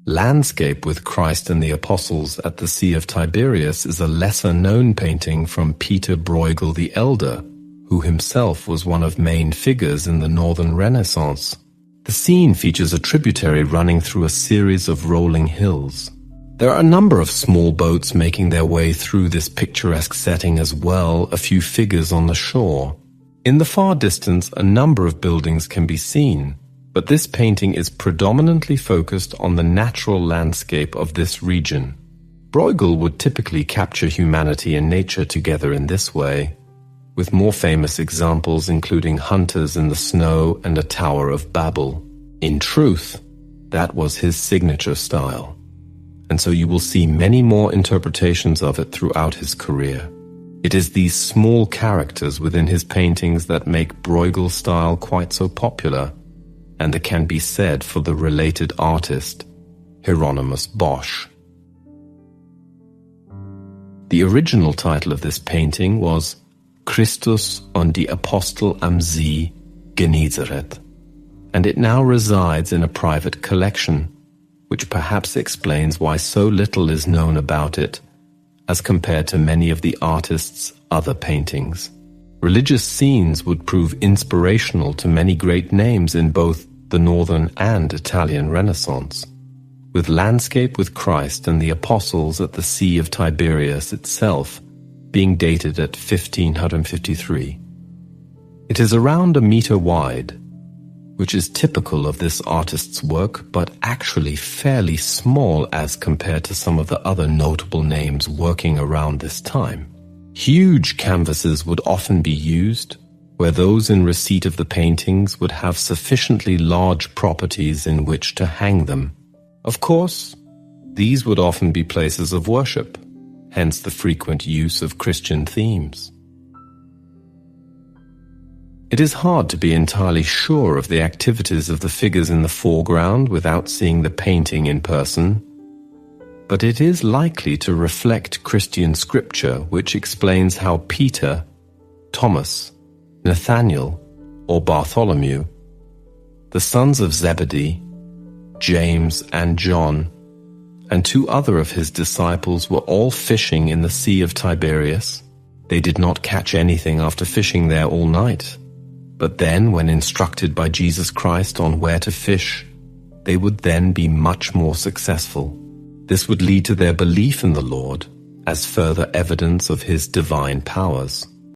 Landscape with Christ and the Apostles at the Sea of Tiberias is a lesser-known painting from Pieter Bruegel the Elder, who himself was one of main figures in the Northern Renaissance. The scene features a tributary running through a series of rolling hills. There are a number of small boats making their way through this picturesque setting, as well a few figures on the shore. In the far distance, a number of buildings can be seen, but this painting is predominantly focused on the natural landscape of this region. Bruegel would typically capture humanity and nature together in this way, with more famous examples including hunters in the snow and a Tower of Babel. In truth, that was his signature style, and so you will see many more interpretations of it throughout his career. It is these small characters within his paintings that make Bruegel's style quite so popular, and it can be said for the related artist, Hieronymus Bosch. The original title of this painting was Christus und die Apostel am See, Genezareth, and it now resides in a private collection, which perhaps explains why so little is known about it as compared to many of the artist's other paintings. Religious scenes would prove inspirational to many great names in both the Northern and Italian Renaissance, with Landscape with Christ and the Apostles at the Sea of Tiberias itself being dated at 1553. It is around a meter wide, which is typical of this artist's work, but actually fairly small as compared to some of the other notable names working around this time. Huge canvases would often be used, where those in receipt of the paintings would have sufficiently large properties in which to hang them. Of course, these would often be places of worship, hence the frequent use of Christian themes. It is hard to be entirely sure of the activities of the figures in the foreground without seeing the painting in person, but it is likely to reflect Christian scripture, which explains how Peter, Thomas, Nathaniel, or Bartholomew, the sons of Zebedee, James and John, and two other of his disciples were all fishing in the Sea of Tiberias. They did not catch anything after fishing there all night, but then, when instructed by Jesus Christ on where to fish, they would then be much more successful. This would lead to their belief in the Lord as further evidence of his divine powers.